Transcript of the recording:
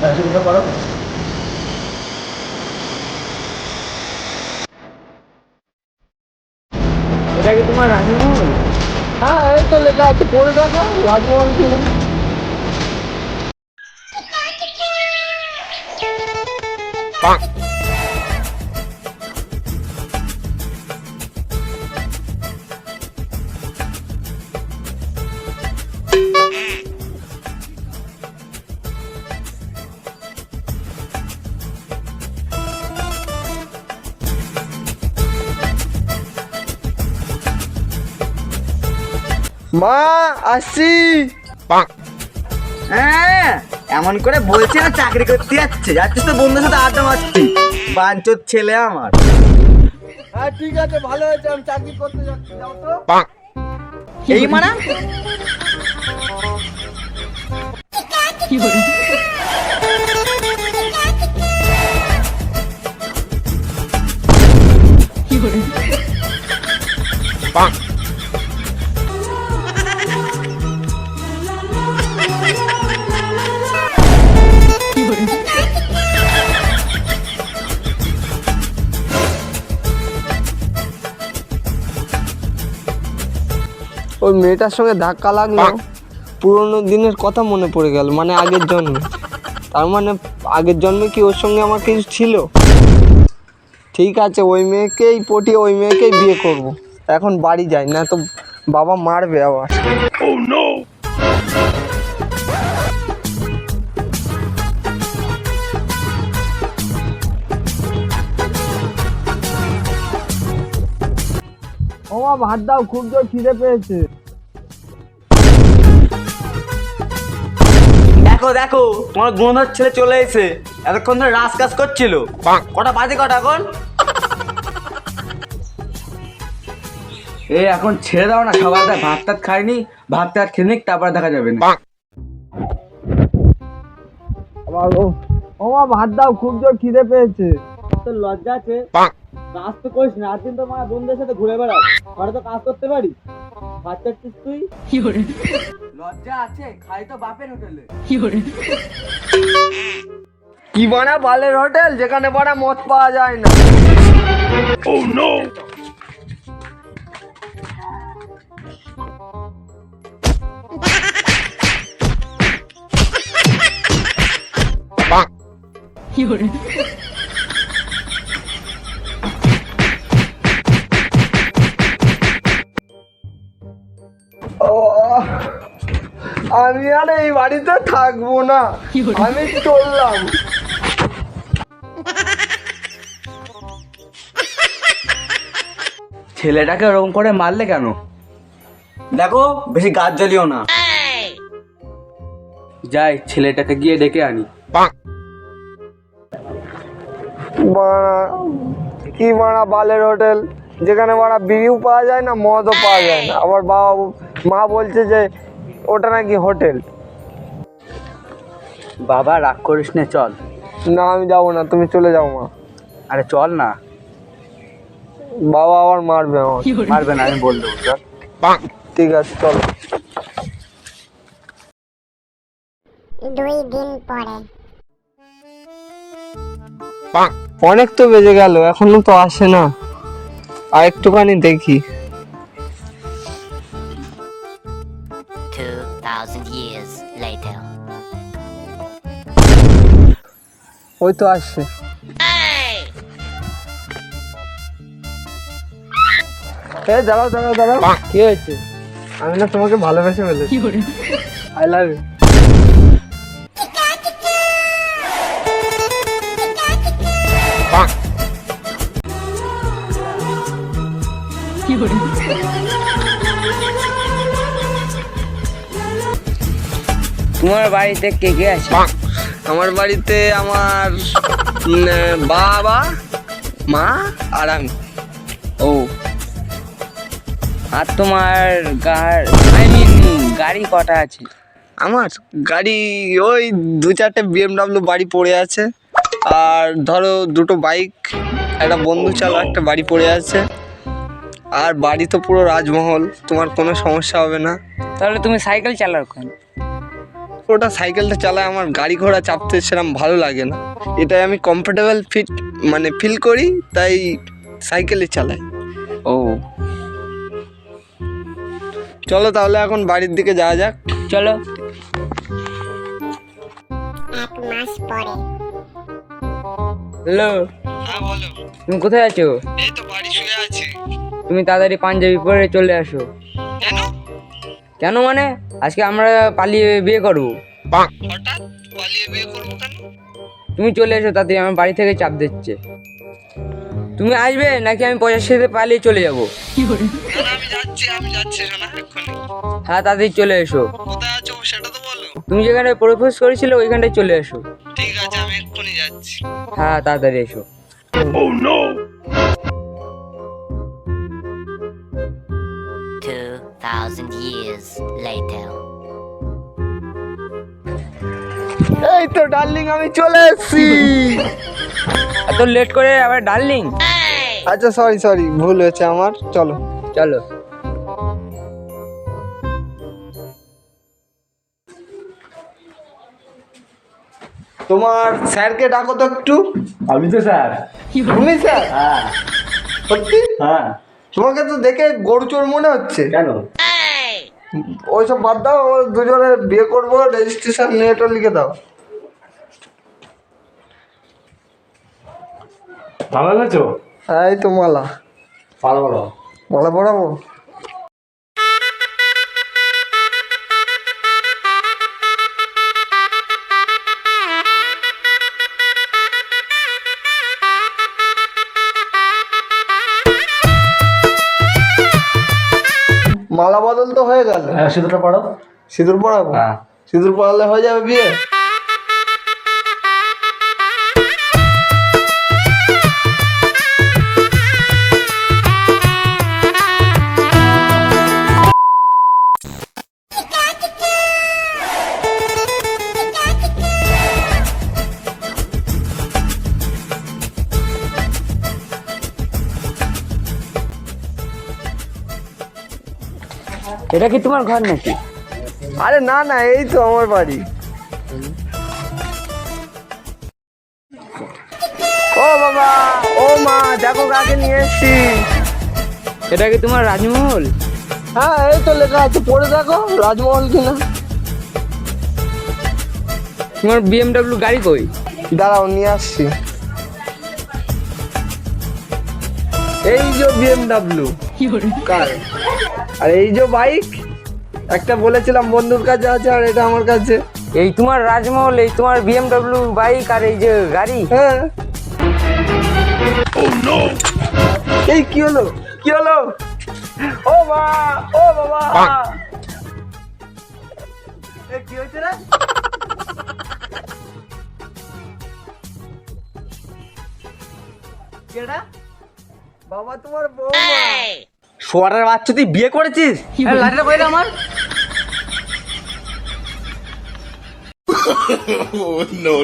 এটা কি তোমার রাজমহল? হ্যাঁ, এই তো লেখা আছে, পড়ে দেখো রাজমহল কি। মা আসছি। হ্যাঁ, এমন করে বলছি না চাকরি করতে যাচ্ছিস তো বন্ধুর সাথে আড্ডা মারছি। বাঞ্চোর ছেলে আমার। হ্যাঁ ঠিক আছে, ভালো হয়েছে, আমি চাকরি করতে যাচ্ছি, যাও তো। এই মানা ওই মেয়েটার সঙ্গে ধাক্কা লাগলো, পুরোনো দিনের কথা মনে পড়ে গেল, মানে আগের জন্মে। তার মানে আগের জন্মে কি ওর সঙ্গে আমার কিছু ছিল? ঠিক আছে, ওই মেয়েকেই পটিয়ে ওই মেয়েকেই বিয়ে করব। এখন বাড়ি যাই, না তো বাবা মারবে আবার। ও মা, ভাত দাও, খুব জোর খিদে পেয়েছে। দেখো দেখো, তোমার গুণধর ছেলে চলে এসে এতক্ষণ ধরে রাজ কাজ করছিল। কটা বাজে কটা এখন? এখন ছেড়ে দাও না, সবাই ভাত টাত খায়নি, ভাত টাত খেয়ে নিক, তারপর দেখা যাবে না। ও মা, ভাত দাও, খুব জোর খিদে পেয়েছে। তোর লজ্জা আছে? কাজ তো করিস না, একদিন তো আমার বন্ধুদের সাথে ঘুরে বেড়াস, ঘরে তো কাজ করতে পারি। ভাত চাচ্ছিস তুই? লজ্জা আছে? খাই তো বাপের হোটেলে। কি বানা বালের হোটেল, যেখানে বানা মদ পাওয়া যায় না। আমি আর এই বাড়িতে থাকবো না, আমি চললাম। ছেলেটাকে ওরকম করে মারলে কেন? দেখো, বেশি গাছ জ্বলিও না। যাই, ছেলেটাকে গিয়ে ডেকে আনি। কি বানা বালের হোটেল, যেখানে বানা বিড়িও পাওয়া যায় না, মদও পাওয়া যায় না। আবার বাবা মা বলছে যে ওটা নাকি হোটেল। বাবা রাগ করিস না, চল। না, আমি যাবো না, তুমি চলে যাও মা। আরে চল না। বাবা আবার মারবে আমার। মারবে না, আমি বল দেবো, চল। ঠিক আছে, চলো। 2 দিন পরে। অনেক তো বেজে গেল, এখনো তো আসে না। আর একটুখানি দেখি। 2000 years later. ওই তো আসছে। দাঁড়াও দাঁড়াও দাঁড়াও, কি হয়েছে? আমি না তোমাকে ভালোবেসে ফেলেছি। I love you. তোমার বাড়িতে কে কে আছে? আমার বাড়িতে আমার বাবা, মা আর আমি। ও, আর তোমার গাড়ি কটা আছে? আমার গাড়ি ওই 2-4টে BMW বাড়ি পড়ে আছে, আর ধরো 2টো বাইক, একটা বন্ধু চালা একটা বাড়ি পড়ে আছে। আর বাড়ি তো পুরো রাজমহল, তোমার কোনো সমস্যা হবে না। তাহলে তুমি সাইকেল চালাও কেন? কোটা সাইকেলটা চালায় আমার গাড়ি ঘোড়া চাপতে সেরকম ভালো লাগে না, এটাই আমি কমফোর্টেবল ফিল করি, তাই সাইকেলে চালাই। ও চলো তাহলে এখন বাড়ির দিকে যাওয়া যাক। চলো। 1 মাস পরে। হ্যালো, হ্যাঁ বলো। তুমি কোথায় আছো? এই তো বাড়ি শুয়ে আছি। তুমি তাড়াতাড়ি পাঞ্জাবি পরে চলে আসো। কেন? কেন মানে আজকে আমরা পালিয়ে বিয়ে করবো। হঠাৎ পালিয়ে বিয়ে করবো কেন? তুমি চলে এসো তাড়াতাড়ি, আমার বাড়ি থেকে চাপ দিচ্ছে। তুমি আসবে নাকি আমি পয়সার সাথে পালিয়ে চলে যাবো? আমি যাচ্ছি শোনা এক্ষুনি। হ্যাঁ তাড়াতাড়ি চলে এসো। কোথায় আছো সেটা তো বলো। তুমি যেখানে প্রপোজ করেছিলে ওইখানটায় চলে এসো। ঠিক আছে, আমি এক্ষুনি যাচ্ছি। হ্যাঁ তাড়াতাড়ি এসো। 2000 years later. এই তো ডার্লিং, আমি চলে এসেছি। এত লেট করে আবার ডার্লিং? আচ্ছা সরি ভুল হয়েছে আমার, চলো। চলো। তোমার স্যারকে ডাকো তো একটু। আমি তো স্যার। তুমি স্যার? হ্যাঁ সত্যি? হ্যাঁ। তোমাকে তো দেখে গরু চোর মনে হচ্ছে। কেন? ওইসব বাদ দাও, ও দুজনে বিয়ে করবো, রেজিস্ট্রেশন নিয়েটা লিখে দাও। ভালো আছো? হ্যাঁ এই তো মালা ভালো ভালো। মালা পড়াবো। মালা বদল তো হয়ে গেল, হ্যাঁ সিঁদুরটা পড়ো। সিঁদুর পড়াবো। হ্যাঁ। সিঁদুর পড়ালে হয়ে যাবে বিয়ে। এটা কি তোমার ঘর নাকি? আরে না না, এই তো আমার বাড়ি। ও বাবা, ও মা, দেখো কাকে নিয়ে এসছি। এটা কি তোমার রাজমহল? হ্যাঁ এই তো লেখা আছে, পড়ে দেখো রাজমহল কিনা। তোমার BMW গাড়ি কই? দাঁড়াও নিয়ে আসছি। এই যে BMW কার, আর এই যে বাইক, একটা বলেছিলাম বন্ধুর কাছে আছে, আর এটা আমার কাছে। এই তোমার রাজমহল, এই তোমার BMW বাইক, আর এই যে গাড়ি। হ্যাঁ। এই কি হলো? ও মা, ও বাবা, এ কি হয়েছে রে? কেডা? বাবা তোমার বৌমা। সোয়ারের বাচ্চা, তুই বিয়ে করেছিস? লাঠিটা কইলে আমার। no.